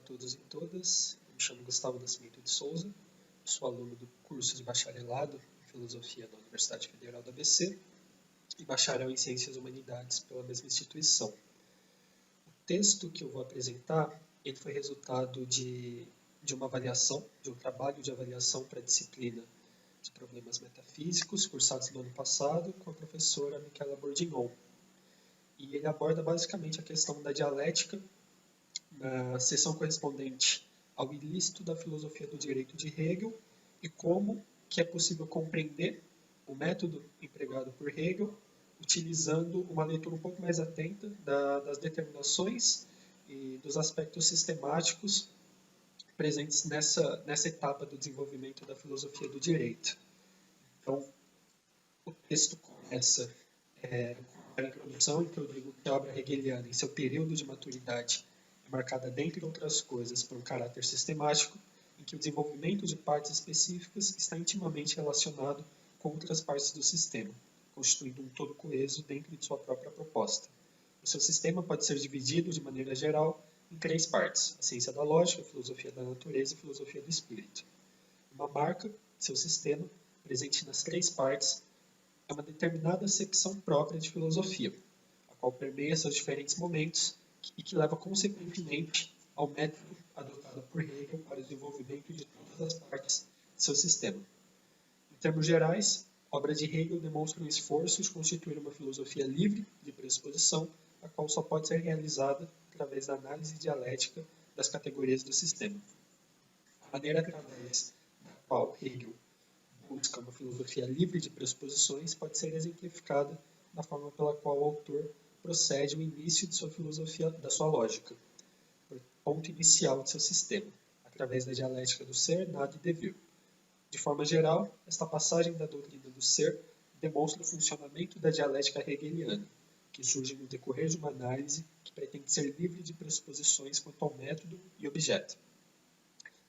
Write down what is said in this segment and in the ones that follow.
todos e todas. Eu me chamo Gustavo Nascimento de Souza, sou aluno do curso de bacharelado em Filosofia da Universidade Federal do ABC e bacharel em Ciências Humanidades pela mesma instituição. O texto que eu vou apresentar, ele foi resultado de uma avaliação, de um trabalho de avaliação para a disciplina de problemas metafísicos, cursados no ano passado, com a professora Michaela Bourdignon. E ele aborda basicamente a questão da dialética na seção correspondente ao ilícito da filosofia do direito de Hegel e como que é possível compreender o método empregado por Hegel utilizando uma leitura um pouco mais atenta das determinações e dos aspectos sistemáticos presentes nessa etapa do desenvolvimento da filosofia do direito. Então, o texto começa com a introdução em que eu digo que a obra hegeliana, em seu período de maturidade, é marcada, dentre outras coisas, por um caráter sistemático, em que o desenvolvimento de partes específicas está intimamente relacionado com outras partes do sistema, constituindo um todo coeso dentro de sua própria proposta. O seu sistema pode ser dividido, de maneira geral, em 3 partes: a ciência da lógica, a filosofia da natureza e a filosofia do espírito. Uma marca, seu sistema, presente nas 3 partes, é uma determinada acepção própria de filosofia, a qual permeia seus diferentes momentos e que leva consequentemente ao método adotado por Hegel para o desenvolvimento de todas as partes de seu sistema. Em termos gerais, a obra de Hegel demonstra um esforço de constituir uma filosofia livre de pressuposição, a qual só pode ser realizada através da análise dialética das categorias do sistema. A maneira através da qual Hegel busca uma filosofia livre de pressuposições pode ser exemplificada na forma pela qual o autor procede ao início de sua filosofia, da sua lógica, ponto inicial de seu sistema, através da dialética do ser, nada e devir. De forma geral, esta passagem da doutrina do ser demonstra o funcionamento da dialética hegeliana, que surge no decorrer de uma análise que pretende ser livre de pressuposições quanto ao método e objeto.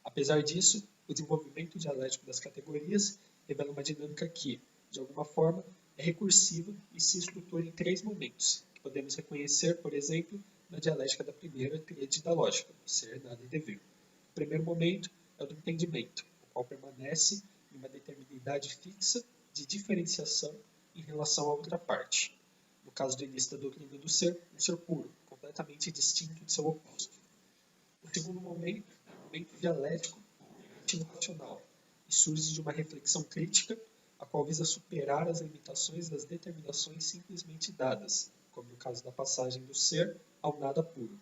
Apesar disso, o desenvolvimento dialético das categorias revela uma dinâmica que, de alguma forma, é recursiva e se estrutura em 3 momentos, que podemos reconhecer, por exemplo, na dialética da primeira tríade da lógica, ser, nada e devir. O primeiro momento é o do entendimento, o qual permanece em uma determinidade fixa de diferenciação em relação à outra parte. No caso do início da doutrina do ser, um ser puro, completamente distinto de seu oposto. O segundo momento é o momento dialético racional e surge de uma reflexão crítica, a qual visa superar as limitações das determinações simplesmente dadas, como no caso da passagem do ser ao nada puro.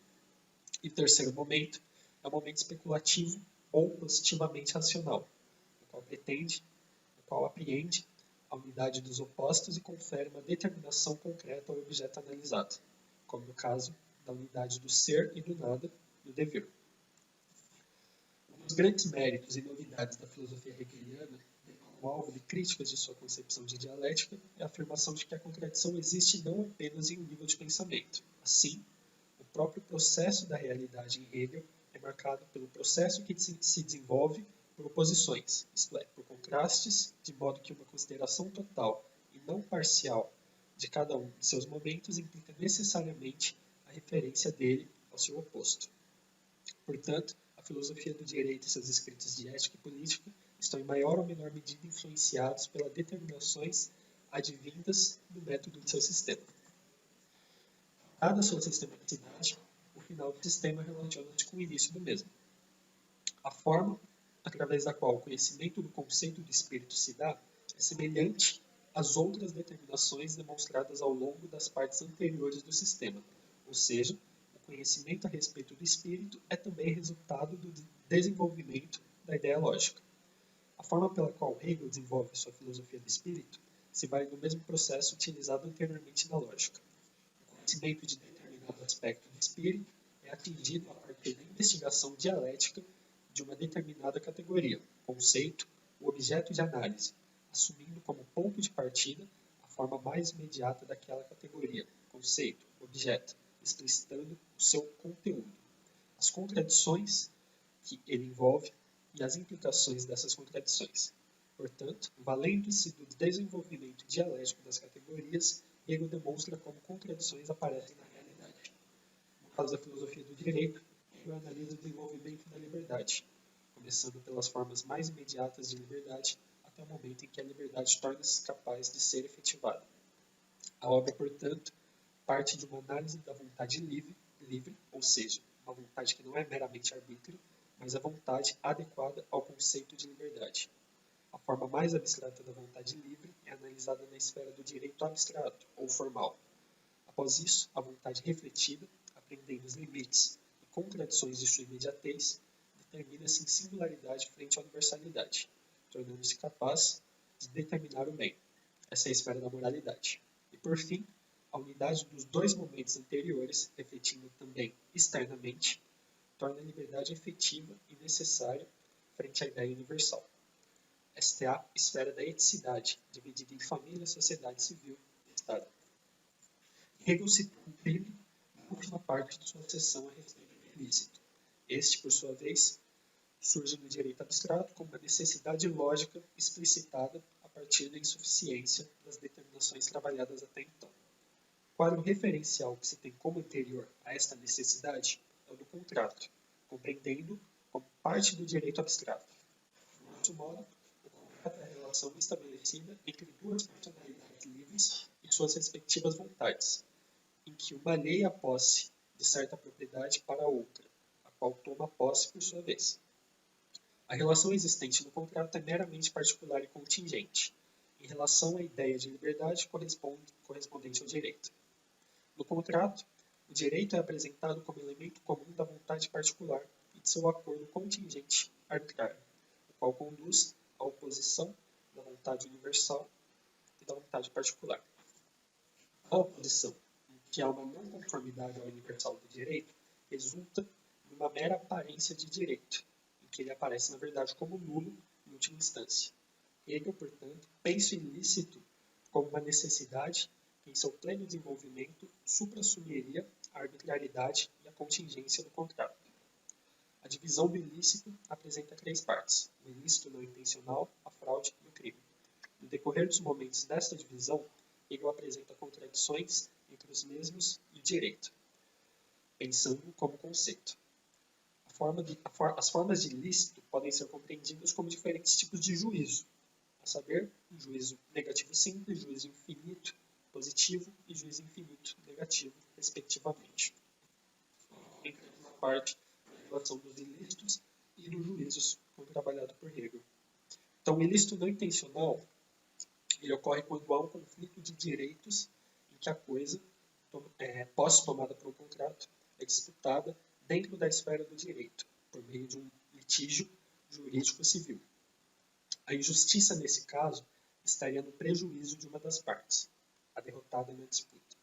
E o terceiro momento é o momento especulativo ou positivamente racional, o qual apreende a unidade dos opostos e confere uma determinação concreta ao objeto analisado, como no caso da unidade do ser e do nada, do devir. Um dos grandes méritos e novidades da filosofia hegeliana, como alvo de críticas de sua concepção de dialética, é a afirmação de que a contradição existe não apenas em um nível de pensamento. Assim, o próprio processo da realidade em Hegel é marcado pelo processo que se desenvolve por oposições, isto é, por contrastes, de modo que uma consideração total e não parcial de cada um de seus momentos implica necessariamente a referência dele ao seu oposto. Portanto, a filosofia do direito e seus escritos de ética e política estão em maior ou menor medida influenciados pelas determinações advindas do método de seu sistema. Dada a sua sistematicidade, o final do sistema relaciona-se com o início do mesmo. A forma através da qual o conhecimento do conceito do espírito se dá é semelhante às outras determinações demonstradas ao longo das partes anteriores do sistema, ou seja, o conhecimento a respeito do espírito é também resultado do desenvolvimento da ideia lógica. A forma pela qual Hegel desenvolve sua filosofia do espírito se vale do mesmo processo utilizado anteriormente na lógica. O conhecimento de determinado aspecto do espírito é atingido a partir da investigação dialética de uma determinada categoria, conceito, o objeto de análise, assumindo como ponto de partida a forma mais imediata daquela categoria, conceito, objeto, explicitando o seu conteúdo, as contradições que ele envolve e as implicações dessas contradições. Portanto, valendo-se do desenvolvimento dialético das categorias, Hegel demonstra como contradições aparecem na realidade. No caso da filosofia do direito, Hegel analisa o desenvolvimento da liberdade, começando pelas formas mais imediatas de liberdade até o momento em que a liberdade torna-se capaz de ser efetivada. A obra, portanto, parte de uma análise da vontade livre, ou seja, uma vontade que não é meramente arbítrio, mas a vontade adequada ao conceito de liberdade. A forma mais abstrata da vontade livre é analisada na esfera do direito abstrato, ou formal. Após isso, a vontade refletida, aprendendo os limites e contradições de sua imediatez, determina-se em singularidade frente à universalidade, tornando-se capaz de determinar o bem. Essa é a esfera da moralidade. E, por fim, a unidade dos dois momentos anteriores, refletindo também externamente, torna a liberdade efetiva e necessária frente à ideia universal. Esta é a esfera da eticidade, dividida em família, sociedade civil e Estado. Hegel citou o crime na última parte de sua sessão a respeito do ilícito. Este, por sua vez, surge no direito abstrato como uma necessidade lógica explicitada a partir da insuficiência das determinações trabalhadas até então. O quadro referencial que se tem como anterior a esta necessidade é o do contrato, compreendendo como parte do direito abstrato. De outro modo, o contrato é a relação estabelecida entre duas personalidades livres e suas respectivas vontades, em que uma alheia a posse de certa propriedade para a outra, a qual toma posse por sua vez. A relação existente no contrato é meramente particular e contingente, em relação à ideia de liberdade correspondente ao direito. No contrato, o direito é apresentado como elemento comum da vontade particular e de seu acordo contingente arbitrário, o qual conduz à oposição da vontade universal e da vontade particular. A oposição, em que há uma não conformidade ao universal do direito, resulta numa mera aparência de direito, em que ele aparece, na verdade, como nulo em última instância. Hegel, portanto, pensa o ilícito como uma necessidade que, em seu pleno desenvolvimento, supra-sumiria a arbitrariedade e a contingência do contrato. A divisão do ilícito apresenta três partes: o ilícito não intencional, a fraude e o crime. No decorrer dos momentos desta divisão, Hegel apresenta contradições entre os mesmos e o direito, pensando como conceito. As formas de ilícito podem ser compreendidas como diferentes tipos de juízo, a saber, um juízo negativo simples, juízo infinito positivo e juízo infinito negativo, respectivamente. Entra uma parte da relação dos ilícitos e dos juízos, como trabalhado por Hegel. Então, o ilícito não intencional ele ocorre quando há um conflito de direitos em que a coisa, posse tomada por um contrato, é disputada dentro da esfera do direito, por meio de um litígio jurídico civil. A injustiça, nesse caso, estaria no prejuízo de uma das partes, a derrotada na disputa.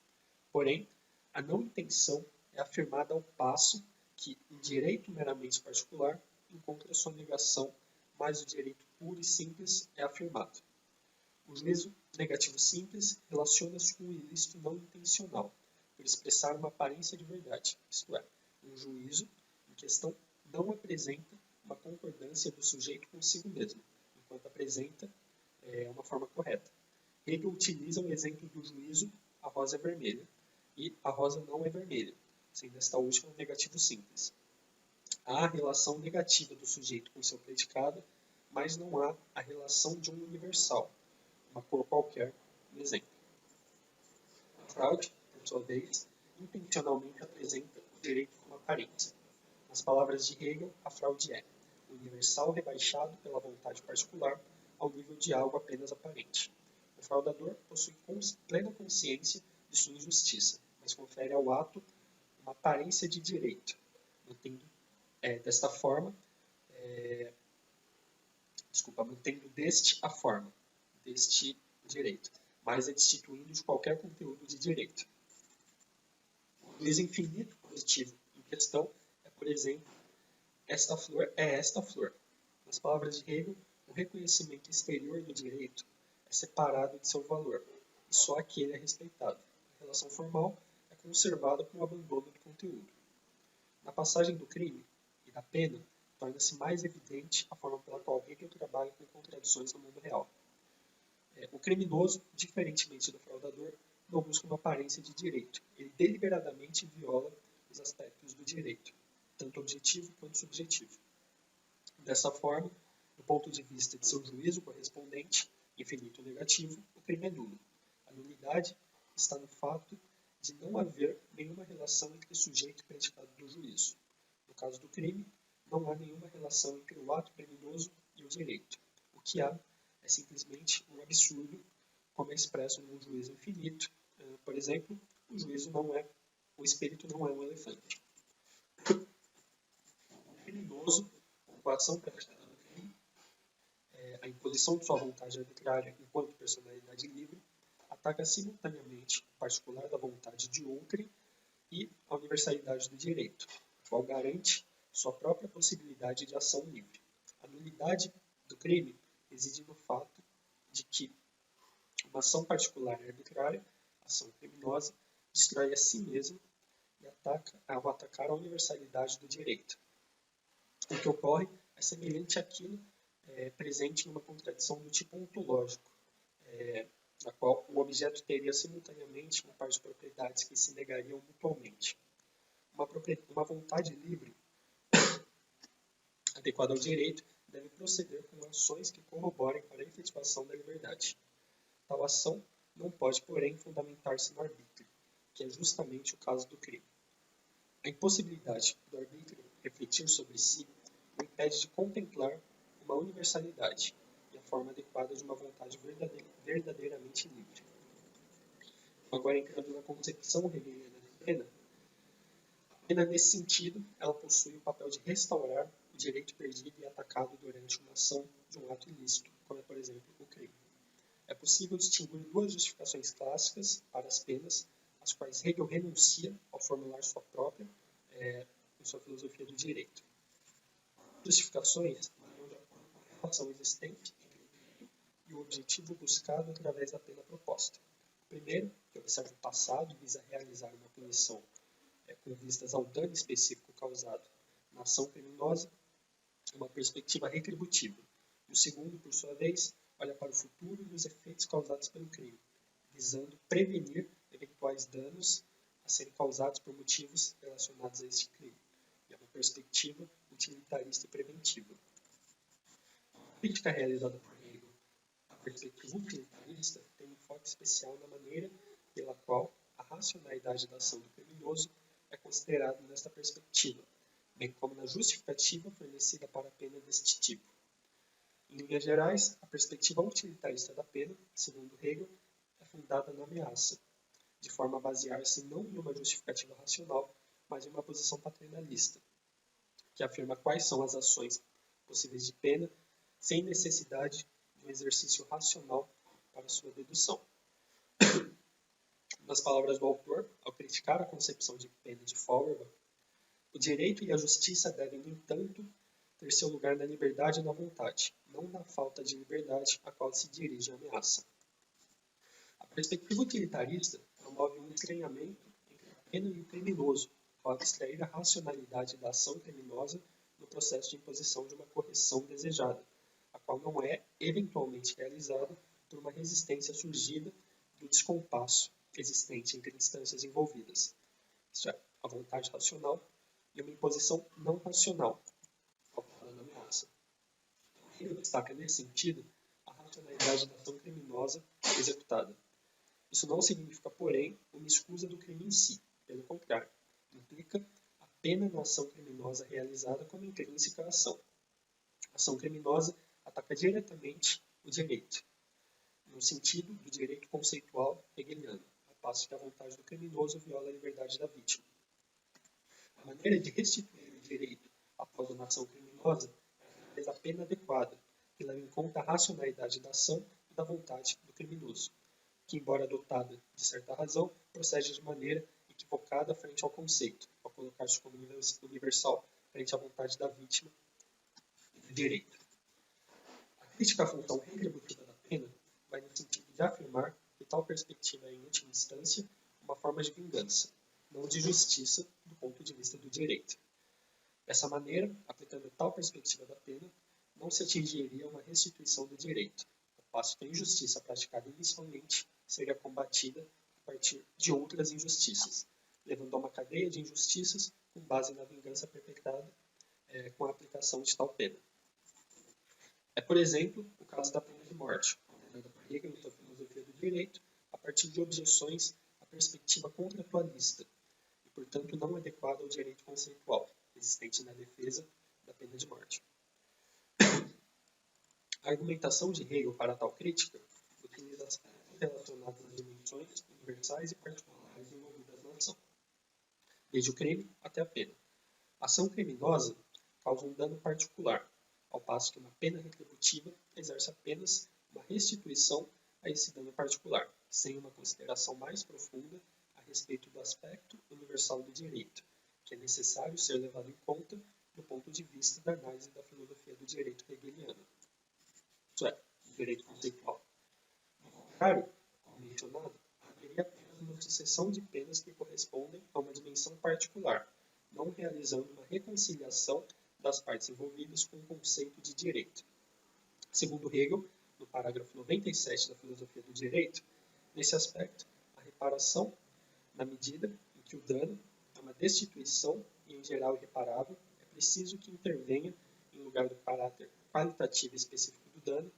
Porém, a não intenção é afirmada ao passo que um direito meramente particular encontra sua negação, mas o direito puro e simples é afirmado. O juízo negativo simples relaciona-se com o ilícito não intencional, por expressar uma aparência de verdade, isto é, um juízo em questão não apresenta uma concordância do sujeito consigo mesmo, enquanto apresenta uma forma correta. Hegel utiliza o exemplo do juízo a rosa é vermelha e a rosa não é vermelha, sendo esta última um negativo simples. Há a relação negativa do sujeito com seu predicado, mas não há a relação de um universal, uma cor qualquer, no exemplo. A fraude, por sua vez, intencionalmente apresenta o direito como aparência. Nas palavras de Hegel, a fraude é o universal rebaixado pela vontade particular ao nível de algo apenas aparente. O fraudador possui plena consciência de sua injustiça, mas confere ao ato uma aparência de direito, mantendo desta forma, mantendo deste a forma, deste direito, mas é destituindo de qualquer conteúdo de direito. O juízo infinito positivo em questão é, por exemplo, esta flor é esta flor. Nas palavras de Hegel, o reconhecimento exterior do direito é separado de seu valor, e só aquele é respeitado. A relação formal é conservada com o abandono do conteúdo. Na passagem do crime e da pena, torna-se mais evidente a forma pela qual Hegel trabalha com contradições no mundo real. O criminoso, diferentemente do fraudador, não busca uma aparência de direito. Ele deliberadamente viola os aspectos do direito. tanto objetivo quanto subjetivo. Dessa forma, do ponto de vista de seu juízo correspondente, infinito ou negativo, o crime é nulo. A nulidade está no fato de não haver nenhuma relação entre o sujeito e o predicado do juízo. No caso do crime, não há nenhuma relação entre o ato criminoso e o direito. O que há é simplesmente um absurdo, como é expresso num juízo infinito. Por exemplo, o espírito não é um elefante. O criminoso, com a ação praticada no crime, a imposição de sua vontade arbitrária enquanto personalidade livre, ataca simultaneamente o particular da vontade de outrem e a universalidade do direito, o qual garante sua própria possibilidade de ação livre. A nulidade do crime reside no fato de que uma ação particular e arbitrária, ação criminosa, destrói a si mesma e ao atacar a universalidade do direito. O que ocorre é semelhante àquilo presente em uma contradição do tipo ontológico, na qual o objeto teria simultaneamente uma parte de propriedades que se negariam mutuamente. Uma vontade livre, adequada ao direito, deve proceder com ações que corroborem para a efetivação da liberdade. Tal ação não pode, porém, fundamentar-se no arbítrio, que é justamente o caso do crime. A impossibilidade do arbítrio refletir sobre si o impede de contemplar uma universalidade e a forma adequada de uma vontade verdadeiramente livre. Agora, entrando na concepção hegeliana da pena, a pena, nesse sentido, ela possui o papel de restaurar o direito perdido e atacado durante uma ação de um ato ilícito, como é, por exemplo, o crime. É possível distinguir duas justificações clássicas para as penas, às quais Hegel renuncia ao formular sua própria em sua filosofia do direito. Justificações variam de acordo com a relação existente entre o direito e o objetivo buscado através da pena proposta. O primeiro, que observa o passado e visa realizar uma punição com vistas ao dano específico causado na ação criminosa, é uma perspectiva retributiva. E o segundo, por sua vez, olha para o futuro e os efeitos causados pelo crime, visando prevenir eventuais danos a serem causados por motivos relacionados a este crime. E é uma perspectiva utilitarista e preventiva. A crítica realizada por Hegel à perspectiva utilitarista tem um foco especial na maneira pela qual a racionalidade da ação do criminoso é considerada nesta perspectiva, bem como na justificativa fornecida para a pena deste tipo. Em linhas gerais, a perspectiva utilitarista da pena, segundo Hegel, é fundada na ameaça, de forma a basear-se não em uma justificativa racional, mas em uma posição paternalista, que afirma quais são as ações possíveis de pena, sem necessidade de um exercício racional para sua dedução. Nas palavras do autor, ao criticar a concepção de pena de Feuerbach, o direito e a justiça devem, no entanto, ter seu lugar na liberdade e na vontade, não na falta de liberdade a qual se dirige a ameaça. A perspectiva utilitarista promove um estranhamento entre a pena e o criminoso, ao abstrair a racionalidade da ação criminosa no processo de imposição de uma correção desejada, a qual não é eventualmente realizada por uma resistência surgida do descompasso existente entre instâncias envolvidas, isto é, a vontade racional e uma imposição não racional, calculada na ameaça. Ele destaca, nesse sentido, a racionalidade da ação criminosa executada. Isso não significa, porém, uma escusa do crime em si. Pelo contrário, implica a pena na ação criminosa realizada como intrínseca à ação. A ação criminosa ataca diretamente o direito, no sentido do direito conceitual hegeliano, ao passo que a vontade do criminoso viola a liberdade da vítima. A maneira de restituir o direito após uma ação criminosa é a pena adequada, que leva em conta a racionalidade da ação e da vontade do criminoso, que, embora dotada de certa razão, procede de maneira equivocada frente ao conceito, ao colocar-se como universal frente à vontade da vítima e do direito. A crítica à função retributiva da pena vai no sentido de afirmar que tal perspectiva é, em última instância, uma forma de vingança, não de justiça do ponto de vista do direito. Dessa maneira, aplicando tal perspectiva da pena, não se atingiria uma restituição do direito, ao passo que a injustiça praticada inicialmente seria combatida a partir de outras injustiças, levando a uma cadeia de injustiças com base na vingança perpetrada com a aplicação de tal pena. Por exemplo, o caso da pena de morte, ordenada por Hegel em sua filosofia do direito, a partir de objeções à perspectiva contratualista, e, portanto, não adequada ao direito conceitual, existente na defesa da pena de morte. A argumentação de Hegel para tal crítica utiliza aspectos relacionados às dimensões universais e particulares envolvidas na ação, desde o crime até a pena. A ação criminosa causa um dano particular, ao passo que uma pena retributiva exerce apenas uma restituição a esse dano particular, sem uma consideração mais profunda a respeito do aspecto universal do direito, que é necessário ser levado em conta do ponto de vista da análise da filosofia do direito hegeliana, isto é, do direito conceitual. Ao contrário, como mencionado, haveria apenas uma sucessão de penas que correspondem a uma dimensão particular, não realizando uma reconciliação das partes envolvidas com o conceito de direito. Segundo Hegel, no parágrafo 97 da filosofia do direito, nesse aspecto, a reparação, na medida em que o dano é uma destituição e, em geral, irreparável, é preciso que intervenha, em lugar do caráter qualitativo específico do dano,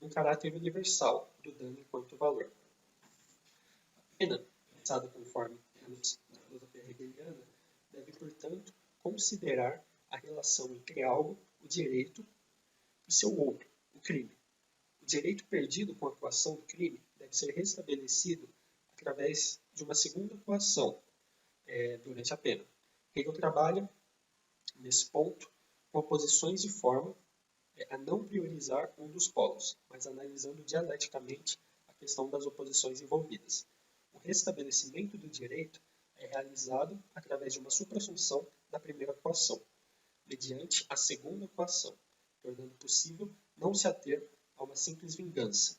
um caráter universal do dano enquanto valor. A pena, pensada conforme termos da filosofia hegeliana, deve, portanto, considerar a relação entre algo, o direito, e seu outro, o crime. O direito perdido com a coação do crime deve ser restabelecido através de uma segunda coação durante a pena. Hegel trabalha, nesse ponto, com oposições de forma a não priorizar um dos polos, mas analisando dialeticamente a questão das oposições envolvidas. O restabelecimento do direito é realizado através de uma suprassunção da primeira coação, mediante a segunda coação, tornando possível não se ater a uma simples vingança,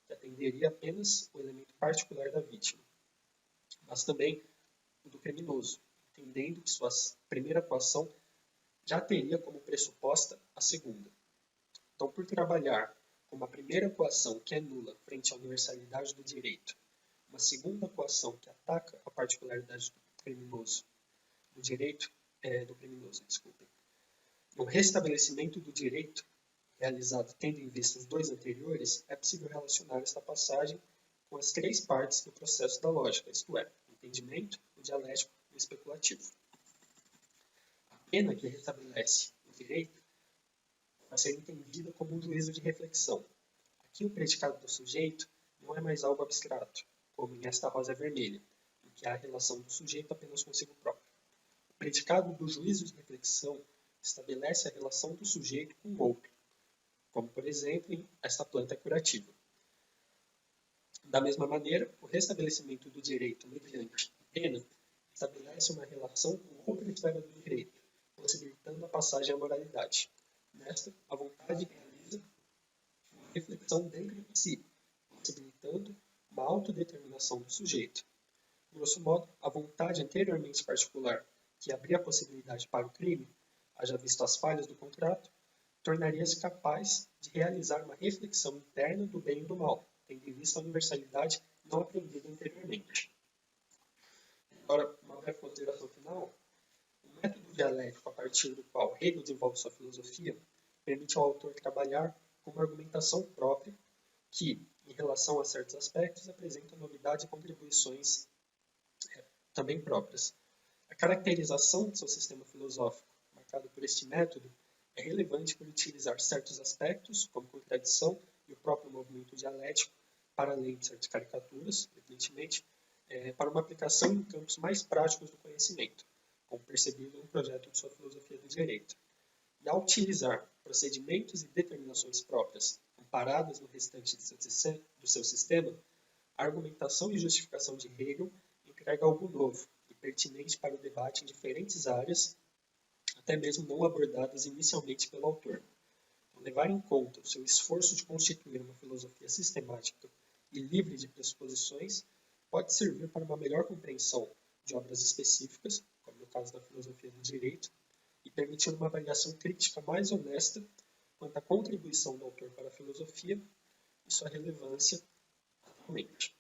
que atenderia apenas o elemento particular da vítima, mas também o do criminoso, entendendo que sua primeira coação já teria como pressuposta a segunda. Então, por trabalhar com uma primeira coação que é nula frente à universalidade do direito, uma segunda coação que ataca a particularidade do criminoso, do direito do criminoso, desculpem. No restabelecimento do direito, realizado tendo em vista os dois anteriores, é possível relacionar esta passagem com as três partes do processo da lógica, isto é, o entendimento, o dialético e o especulativo. A pena que restabelece o direito vai ser entendida como um juízo de reflexão. Aqui o predicado do sujeito não é mais algo abstrato, como em Esta Rosa Vermelha, em que há a relação do sujeito apenas consigo próprio. O predicado do juízo de reflexão estabelece a relação do sujeito com o outro, como, por exemplo, em Esta Planta Curativa. Da mesma maneira, o restabelecimento do direito mediante a pena estabelece uma relação com outra esfera do direito, possibilitando a passagem à moralidade. Nesta, a vontade realiza uma reflexão dentro de si, possibilitando uma autodeterminação do sujeito. Grosso modo, a vontade anteriormente particular, que abria a possibilidade para o crime, haja visto as falhas do contrato, tornaria-se capaz de realizar uma reflexão interna do bem e do mal, tendo em vista a universalidade não aprendida anteriormente. Agora, uma breve consideração final. O método dialético a partir do qual Hegel desenvolve sua filosofia permite ao autor trabalhar com uma argumentação própria que, em relação a certos aspectos, apresenta novidades e contribuições também próprias. A caracterização de seu sistema filosófico, marcado por este método, é relevante por utilizar certos aspectos, como contradição e o próprio movimento dialético, para além de certas caricaturas, evidentemente, para uma aplicação em campos mais práticos do conhecimento, como percebido no projeto de sua filosofia do direito. E ao utilizar procedimentos e determinações próprias, comparadas no restante do seu sistema, a argumentação e justificação de Hegel entrega algo novo e pertinente para o debate em diferentes áreas, até mesmo não abordadas inicialmente pelo autor. Então, levar em conta o seu esforço de constituir uma filosofia sistemática e livre de pressuposições pode servir para uma melhor compreensão de obras específicas, como no caso da filosofia do direito, e permitir uma avaliação crítica mais honesta quanto à contribuição do autor para a filosofia e sua relevância atualmente.